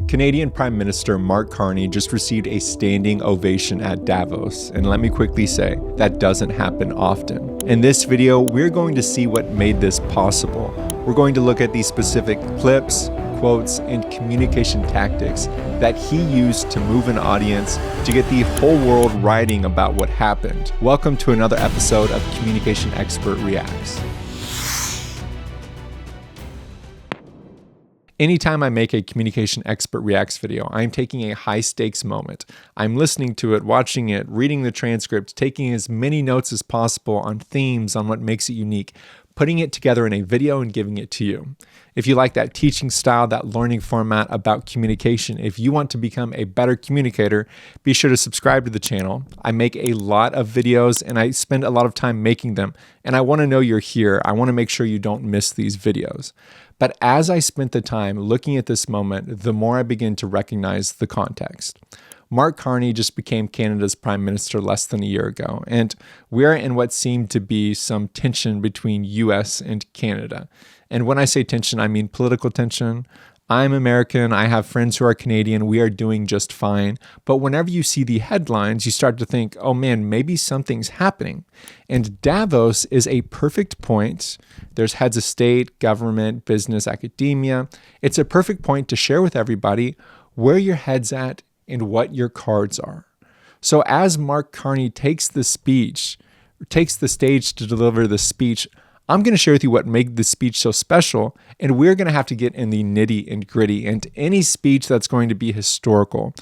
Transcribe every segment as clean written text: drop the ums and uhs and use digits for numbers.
Canadian Prime Minister Mark Carney just received a standing ovation at Davos, and let me quickly say, that doesn't happen often. In this video, we're going to see what made this possible. We're going to look at the specific clips, quotes, and communication tactics that he used to move an audience to get the whole world writing about what happened. Welcome to another episode of Communication Expert Reacts. Anytime I make a Communication Expert Reacts video, I'm taking a high-stakes moment. I'm listening to it, watching it, reading the transcript, taking as many notes as possible on themes, on what makes it unique, putting it together in a video and giving it to you. If you like that teaching style, that learning format about communication, if you want to become a better communicator, be sure to subscribe to the channel. I make a lot of videos and I spend a lot of time making them, and I want to know you're here. I want to make sure you don't miss these videos. But as I spent the time looking at this moment, the more I begin to recognize the context. Mark Carney just became Canada's Prime Minister less than a year ago, and we are in what seemed to be some tension between US and Canada. And when I say tension, I mean political tension. I'm American, I have friends who are Canadian, we are doing just fine. But whenever you see the headlines, you start to think, oh man, maybe something's happening. And Davos is a perfect point. There's heads of state, government, business, academia. It's a perfect point to share with everybody where your head's at and what your cards are. So as Mark Carney takes the stage to deliver the speech, I'm going to share with you what made the speech so special, and we're going to have to get in the nitty and gritty. And any speech that's going to be historical,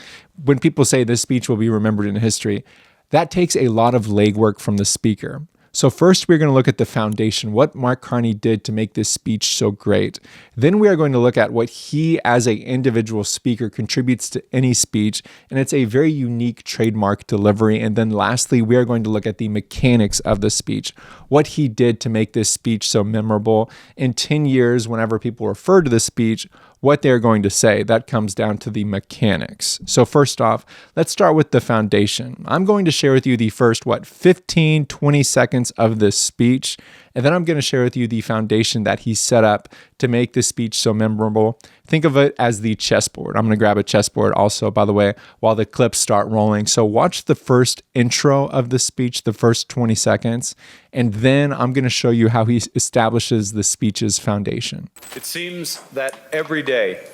when people say this speech will be remembered in history, that takes a lot of legwork from the speaker. So first, we're going to look at the foundation, what Mark Carney did to make this speech so great. Then we are going to look at what he, as an individual speaker, contributes to any speech, and it's a very unique trademark delivery. And then lastly, we are going to look at the mechanics of the speech, what he did to make this speech so memorable. In 10 years, whenever people refer to the speech, what they're going to say, that comes down to the mechanics. So first off, let's start with the foundation. I'm going to share with you the first, 15, 20 seconds of this speech, and then I'm going to share with you the foundation that he set up to make this speech so memorable. Think of it as the chessboard. I'm going to grab a chessboard also, by the way, while the clips start rolling. So watch the first intro of the speech, the first 20 seconds, and then I'm going to show you how he establishes the speech's foundation. It seems that every day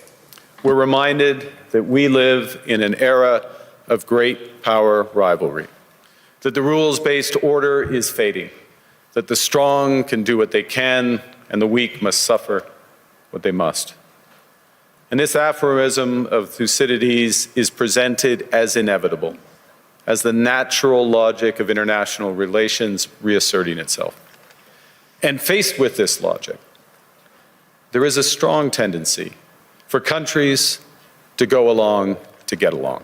we're reminded that we live in an era of great power rivalry, that the rules-based order is fading, that the strong can do what they can and the weak must suffer what they must. And this aphorism of Thucydides is presented as inevitable, as the natural logic of international relations reasserting itself. And faced with this logic, there is a strong tendency for countries to go along to get along.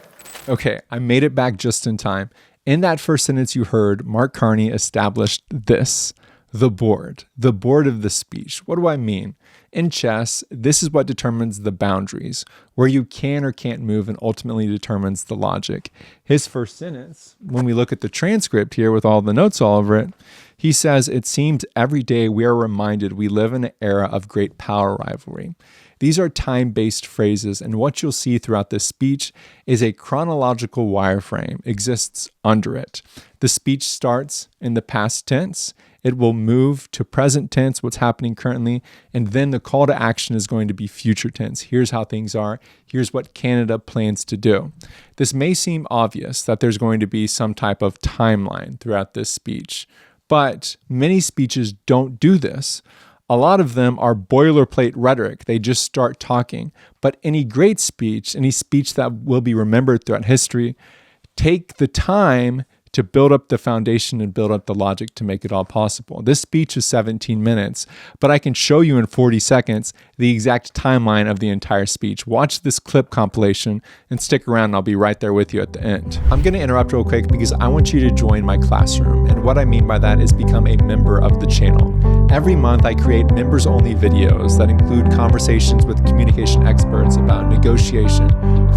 Okay, I made it back just in time. In that first sentence you heard, Mark Carney established this, the board of the speech. What do I mean? In chess, this is what determines the boundaries, where you can or can't move, and ultimately determines the logic. His first sentence, when we look at the transcript here with all the notes all over it, he says, it seems every day we are reminded we live in an era of great power rivalry. These are time-based phrases, and what you'll see throughout this speech is a chronological wireframe exists under it. The speech starts in the past tense, it will move to present tense, what's happening currently, and then the call to action is going to be future tense. Here's how things are, here's what Canada plans to do. This may seem obvious that there's going to be some type of timeline throughout this speech, but many speeches don't do this. A lot of them are boilerplate rhetoric. They just start talking. But any great speech, any speech that will be remembered throughout history, take the time to build up the foundation and build up the logic to make it all possible. This speech is 17 minutes, but I can show you in 40 seconds the exact timeline of the entire speech. Watch this clip compilation and stick around, and I'll be right there with you at the end. I'm going to interrupt real quick because I want you to join my classroom, and what I mean by that is become a member of the channel. Every month I create members-only videos that include conversations with communication experts about negotiation,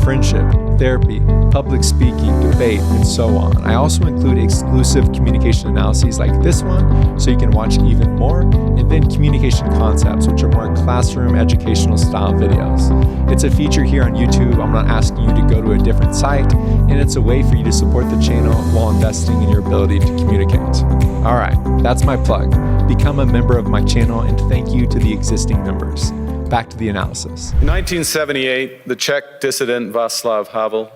friendship, therapy, public speaking, debate, and so on. I also include exclusive communication analyses like this one, so you can watch even more, and then communication concepts, which are more classroom classroom educational style videos. It's a feature here on YouTube. I'm not asking you to go to a different site, and it's a way for you to support the channel while investing in your ability to communicate. All right, that's my plug. Become a member of my channel, and thank you to the existing members. Back to the analysis. In 1978, the Czech dissident Václav Havel,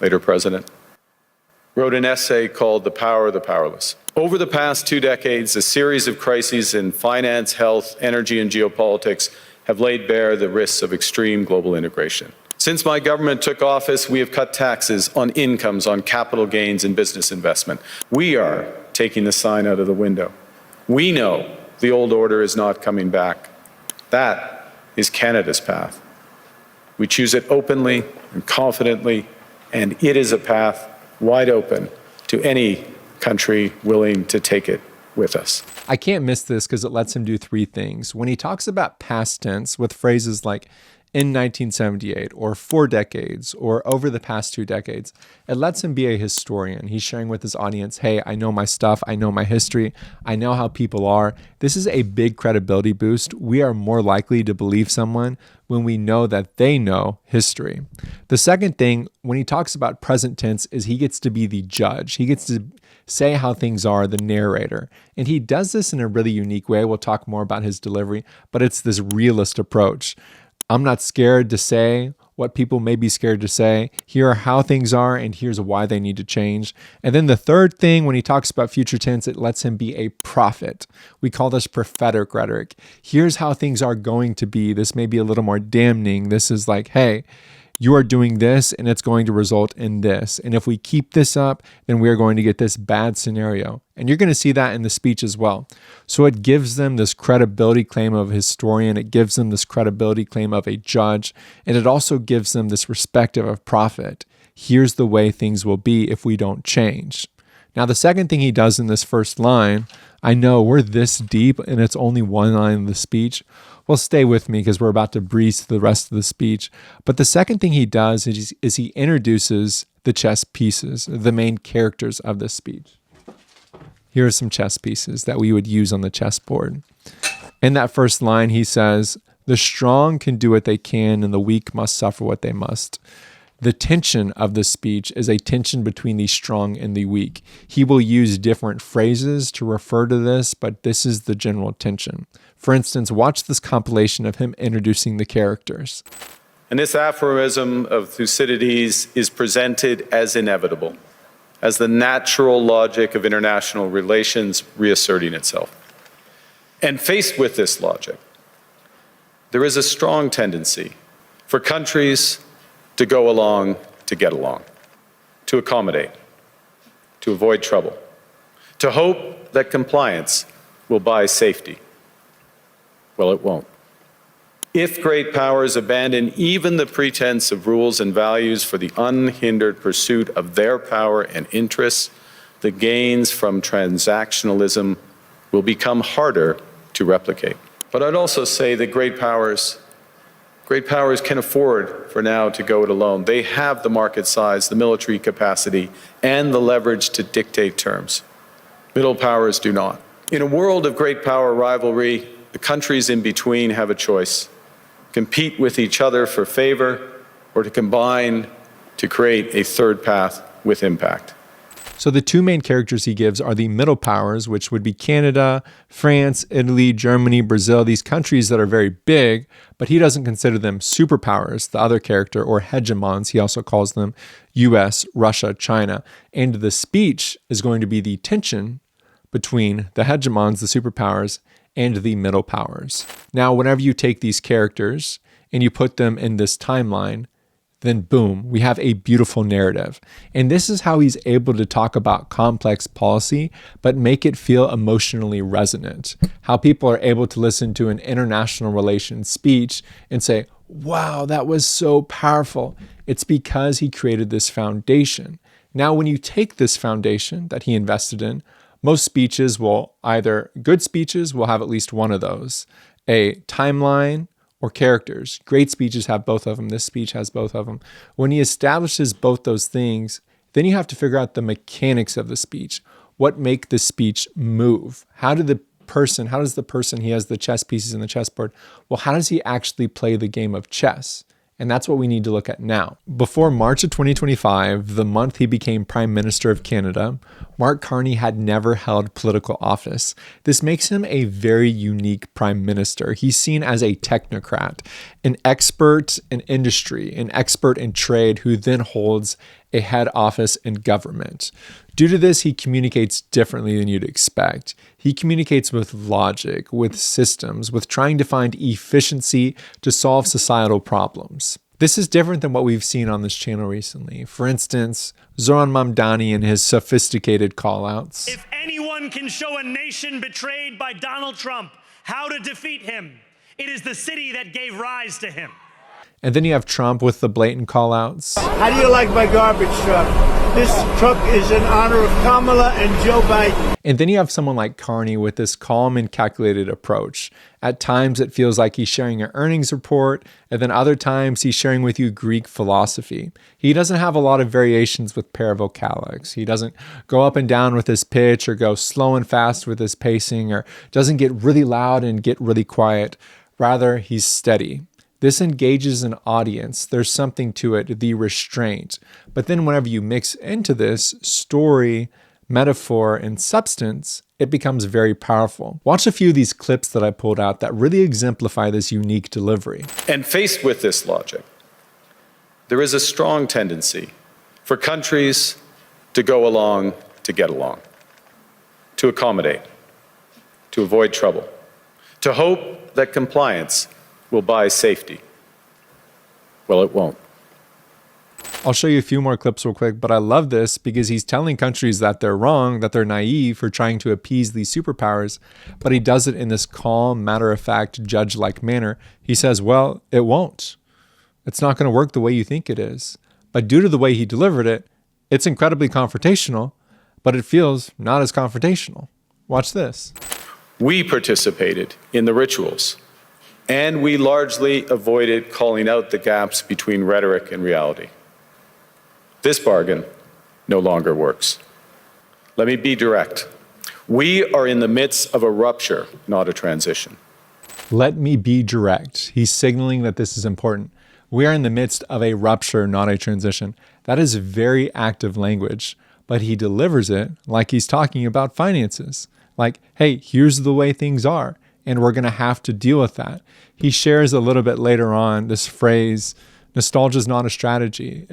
later president, wrote an essay called The Power of the Powerless. Over the past 2 decades, a series of crises in finance, health, energy, and geopolitics have laid bare the risks of extreme global integration. Since my government took office, we have cut taxes on incomes, on capital gains, and business investment. We are taking the sign out of the window. We know the old order is not coming back. That is Canada's path. We choose it openly and confidently, and it is a path wide open to any country willing to take it with us. I can't miss this because it lets him do 3 things. When he talks about past tense with phrases like in 1978 or 4 decades or over the past 2 decades, it lets him be a historian. He's sharing with his audience, hey, I know my stuff. I know my history. I know how people are. This is a big credibility boost. We are more likely to believe someone when we know that they know history. The second thing, when he talks about present tense, is he gets to be the judge. He gets to say how things are, the narrator. And he does this in a really unique way. We'll talk more about his delivery, but it's this realist approach. I'm not scared to say what people may be scared to say. Here are how things are, and here's why they need to change. And then the third thing, when he talks about future tense, it lets him be a prophet. We call this prophetic rhetoric. Here's how things are going to be. This may be a little more damning. This is like, hey, you are doing this and it's going to result in this. And if we keep this up, then we're going to get this bad scenario. And you're going to see that in the speech as well. So it gives them this credibility claim of a historian. It gives them this credibility claim of a judge. And it also gives them this perspective of prophet. Here's the way things will be if we don't change. Now, the second thing he does in this first line, I know we're this deep and it's only one line of the speech. Well, stay with me because we're about to breeze through the rest of the speech. But the second thing he does is he introduces the chess pieces, the main characters of this speech. Here are some chess pieces that we would use on the chessboard. In that first line, he says, the strong can do what they can and the weak must suffer what they must. The tension of the speech is a tension between the strong and the weak. He will use different phrases to refer to this, but this is the general tension. For instance, watch this compilation of him introducing the characters. And this aphorism of Thucydides is presented as inevitable, as the natural logic of international relations reasserting itself. And faced with this logic, there is a strong tendency for countries to go along to get along, to accommodate, to avoid trouble, to hope that compliance will buy safety. Well, it won't. If great powers abandon even the pretense of rules and values for the unhindered pursuit of their power and interests, the gains from transactionalism will become harder to replicate. But I'd also say that great powers can afford for now to go it alone. They have the market size, the military capacity, and the leverage to dictate terms. Middle powers do not. In a world of great power rivalry, the countries in between have a choice: compete with each other for favor, or to combine to create a third path with impact. So the 2 main characters he gives are the middle powers, which would be Canada, France, Italy, Germany, Brazil, these countries that are very big, but he doesn't consider them superpowers, the other character, or hegemons. He also calls them US, Russia, China. And the speech is going to be the tension between the hegemons, the superpowers, and the middle powers. Now, whenever you take these characters and you put them in this timeline, then boom, we have a beautiful narrative. And this is how he's able to talk about complex policy, but make it feel emotionally resonant. How people are able to listen to an international relations speech and say, wow, that was so powerful. It's because he created this foundation. Now, when you take this foundation that he invested in, most speeches good speeches will have at least one of those, a timeline or characters. Great speeches have both of them. This speech has both of them. When he establishes both those things, then you have to figure out the mechanics of the speech. What make the speech move? How do the person, how does the person, he has the chess pieces in the chessboard, well, how does he actually play the game of chess? And that's what we need to look at now. Before March of 2025, the month he became Prime Minister of Canada, Mark Carney had never held political office. This makes him a very unique Prime Minister. He's seen as a technocrat, an expert in industry, an expert in trade who then holds a head office in government. Due to this, he communicates differently than you'd expect. He communicates with logic, with systems, with trying to find efficiency to solve societal problems. This is different than what we've seen on this channel recently. For instance, Zoran Mamdani and his sophisticated callouts. If anyone can show a nation betrayed by Donald Trump how to defeat him, it is the city that gave rise to him. And then you have Trump with the blatant callouts. How do you like my garbage truck? This truck is in honor of Kamala and Joe Biden. And then you have someone like Carney with this calm and calculated approach. At times it feels like he's sharing an earnings report, and then other times he's sharing with you Greek philosophy. He doesn't have a lot of variations with paravocalics. He doesn't go up and down with his pitch or go slow and fast with his pacing, or doesn't get really loud and get really quiet. Rather, he's steady. This engages an audience. There's something to it, the restraint. But then whenever you mix into this story, metaphor, and substance, it becomes very powerful. Watch a few of these clips that I pulled out that really exemplify this unique delivery. And faced with this logic, there is a strong tendency for countries to go along to get along, to accommodate, to avoid trouble, to hope that compliance will buy safety. Well, it won't. I'll show you a few more clips real quick, but I love this because he's telling countries that they're wrong, that they're naive for trying to appease these superpowers, but he does it in this calm, matter-of-fact, judge-like manner. He says, well, it won't. It's not going to work the way you think it is. But due to the way he delivered it, it's incredibly confrontational, but it feels not as confrontational. Watch this. We participated in the rituals, and we largely avoided calling out the gaps between rhetoric and reality. This bargain no longer works. Let me be direct. We are in the midst of a rupture, not a transition. Let me be direct. He's signaling that this is important. We are in the midst of a rupture, not a transition. That is very active language, but he delivers it like he's talking about finances. Like, hey, here's the way things are, and we're going to have to deal with that. He shares a little bit later on this phrase, nostalgia is not a strategy.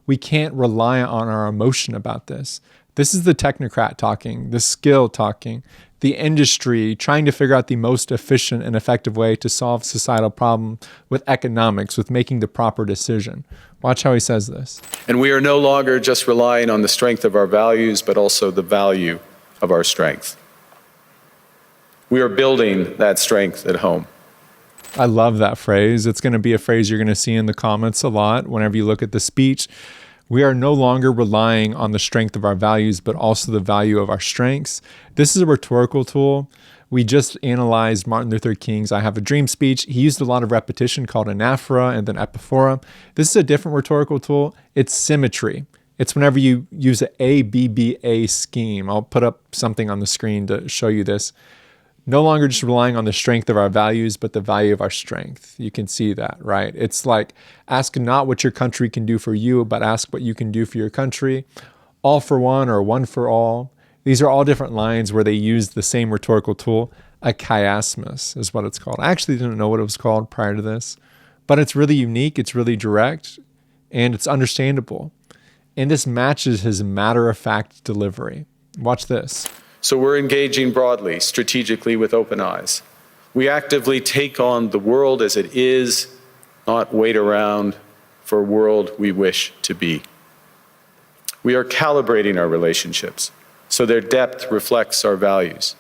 We can't rely on our emotion about this. This is the technocrat talking, the skill talking, the industry trying to figure out the most efficient and effective way to solve societal problem with economics, with making the proper decision. Watch how he says this. And we are no longer just relying on the strength of our values, but also the value of our strength. We are building that strength at home. I love that phrase. It's going to be a phrase you're going to see in the comments a lot whenever you look at the speech. We are no longer relying on the strength of our values, but also the value of our strengths. This is a rhetorical tool. We just analyzed Martin Luther King's I Have a Dream speech. He used a lot of repetition called anaphora and then epiphora. This is a different rhetorical tool. It's symmetry. It's whenever you use an ABBA scheme. I'll put up something on the screen to show you this. No longer just relying on the strength of our values, but the value of our strength. You can see that, right? It's like, ask not what your country can do for you, but ask what you can do for your country. All for one or one for all. These are all different lines where they use the same rhetorical tool. A chiasmus is what it's called. I actually didn't know what it was called prior to this, but it's really unique, it's really direct, and it's understandable. And this matches his matter-of-fact delivery. Watch this. So we're engaging broadly, strategically with open eyes. We actively take on the world as it is, not wait around for a world we wish to be. We are calibrating our relationships so their depth reflects our values.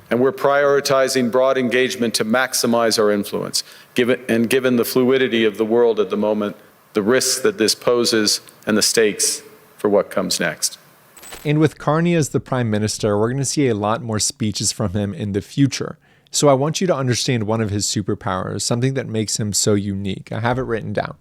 And we're prioritizing broad engagement to maximize our influence. Given the fluidity of the world at the moment, the risks that this poses, and the stakes for what comes next. And with Carney as the Prime Minister, we're going to see a lot more speeches from him in the future. So I want you to understand one of his superpowers, something that makes him so unique. I have it written down.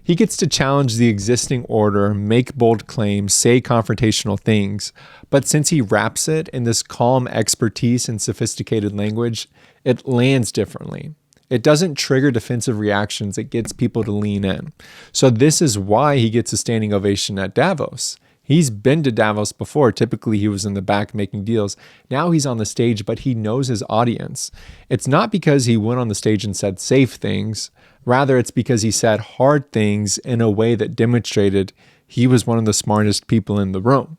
He gets to challenge the existing order, make bold claims, say confrontational things, but since he wraps it in this calm expertise and sophisticated language, it lands differently. It doesn't trigger defensive reactions, it gets people to lean in. So this is why he gets a standing ovation at Davos. He's been to Davos before. Typically, he was in the back making deals. Now he's on the stage, but he knows his audience. It's not because he went on the stage and said safe things. Rather, it's because he said hard things in a way that demonstrated he was one of the smartest people in the room.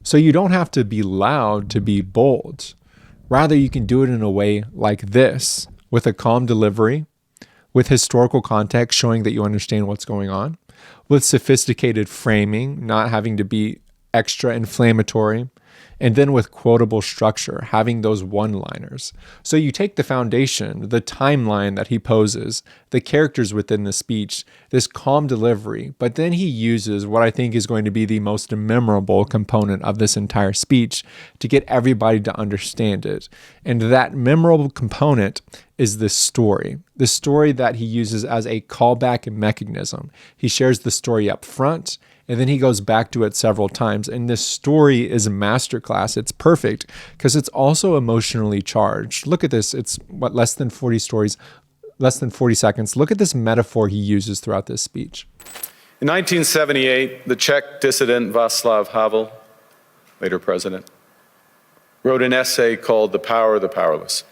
So you don't have to be loud to be bold. Rather, you can do it in a way like this, with a calm delivery, with historical context showing that you understand what's going on, with sophisticated framing, not having to be extra inflammatory, and then with quotable structure, having those one-liners. So you take the foundation, the timeline that he poses, the characters within the speech, this calm delivery, but then he uses what I think is going to be the most memorable component of this entire speech to get everybody to understand it. And that memorable component is this story, the story that he uses as a callback mechanism. He shares the story up front, and then he goes back to it several times. And this story is a masterclass. It's perfect because it's also emotionally charged. Look at this. It's less than 40 stories, less than 40 seconds. Look at this metaphor he uses throughout this speech. In 1978, the Czech dissident Václav Havel, later president, wrote an essay called The Power of the Powerless.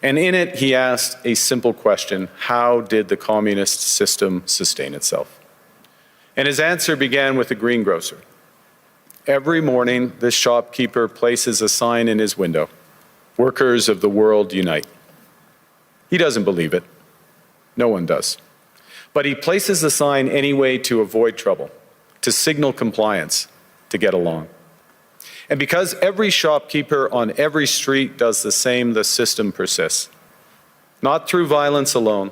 And in it, he asked a simple question: how did the communist system sustain itself? And his answer began with the greengrocer. Every morning, this shopkeeper places a sign in his window: "Workers of the world unite." He doesn't believe it. No one does. But he places the sign anyway to avoid trouble, to signal compliance, to get along. And because every shopkeeper on every street does the same, the system persists. Not through violence alone,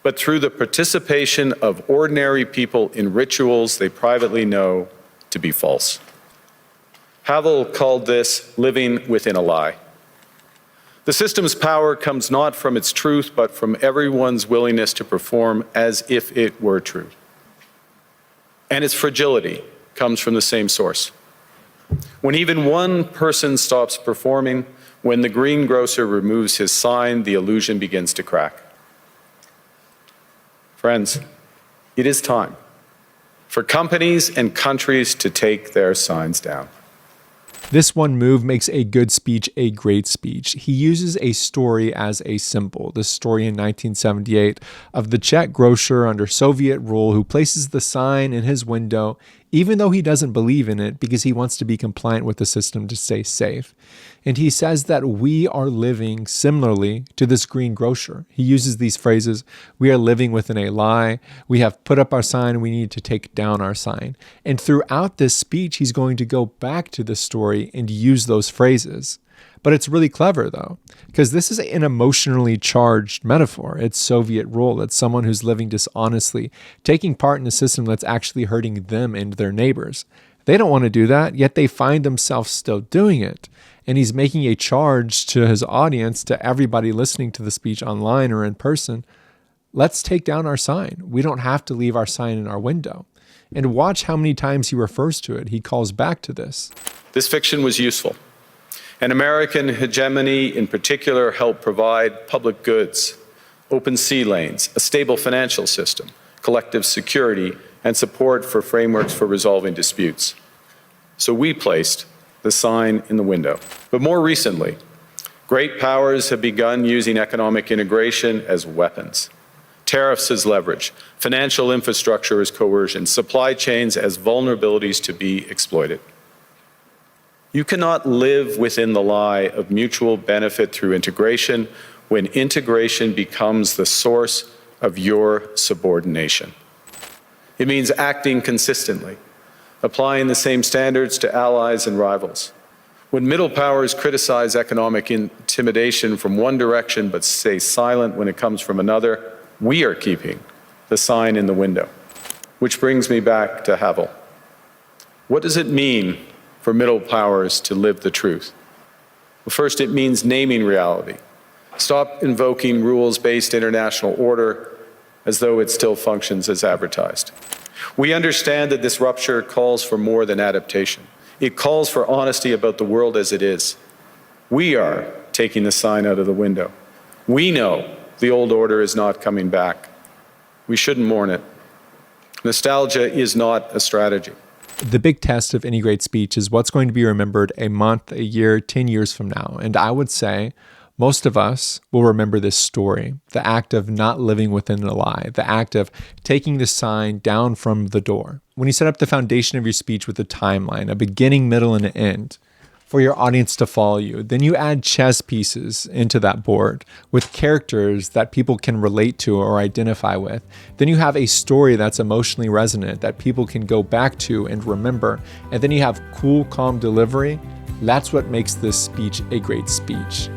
but through the participation of ordinary people in rituals they privately know to be false. Havel called this living within a lie. The system's power comes not from its truth, but from everyone's willingness to perform as if it were true. And its fragility comes from the same source. When even one person stops performing, when the greengrocer removes his sign, the illusion begins to crack. Friends, it is time for companies and countries to take their signs down. This one move makes a good speech a great speech. He uses a story as a symbol. The story in 1978 of the Czech grocer under Soviet rule who places the sign in his window even though he doesn't believe in it because he wants to be compliant with the system to stay safe. And he says that we are living similarly to this greengrocer. He uses these phrases: we are living within a lie, we have put up our sign, we need to take down our sign. And throughout this speech, he's going to go back to the story and use those phrases. But it's really clever, though, because this is an emotionally charged metaphor. It's Soviet rule. It's someone who's living dishonestly, taking part in a system that's actually hurting them and their neighbors. They don't want to do that, yet they find themselves still doing it. And he's making a charge to his audience, to everybody listening to the speech online or in person. Let's take down our sign. We don't have to leave our sign in our window. And watch how many times he refers to it. He calls back to this. This fiction was useful. And American hegemony in particular helped provide public goods, open sea lanes, a stable financial system, collective security, and support for frameworks for resolving disputes. So we placed the sign in the window. But more recently, great powers have begun using economic integration as weapons. Tariffs as leverage, financial infrastructure as coercion, supply chains as vulnerabilities to be exploited. You cannot live within the lie of mutual benefit through integration when integration becomes the source of your subordination. It means acting consistently, applying the same standards to allies and rivals. When middle powers criticize economic intimidation from one direction but stay silent when it comes from another, we are keeping the sign in the window. Which brings me back to Havel. What does it mean for middle powers to live the truth? Well, first, it means naming reality. Stop invoking rules-based international order as though it still functions as advertised. We understand that this rupture calls for more than adaptation. It calls for honesty about the world as it is. We are taking the sign out of the window. We know the old order is not coming back. We shouldn't mourn it. Nostalgia is not a strategy. The big test of any great speech is what's going to be remembered a month, a year, 10 years from now. And I would say most of us will remember this story, the act of not living within a lie, the act of taking the sign down from the door. When you set up the foundation of your speech with a timeline, a beginning, middle, and an end for your audience to follow you, then you add chess pieces into that board with characters that people can relate to or identify with. Then you have a story that's emotionally resonant that people can go back to and remember. And then you have cool, calm delivery. That's what makes this speech a great speech.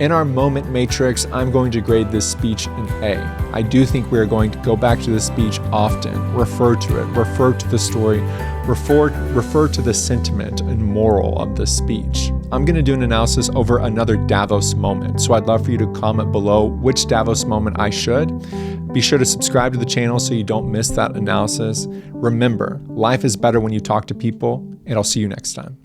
In our moment matrix, I'm going to grade this speech an A. I do think we're going to go back to this speech often, refer to it, refer to the story, refer to the sentiment and moral of the speech. I'm going to do an analysis over another Davos moment, so I'd love for you to comment below which Davos moment I should. Be sure to subscribe to the channel so you don't miss that analysis. Remember, life is better when you talk to people, and I'll see you next time.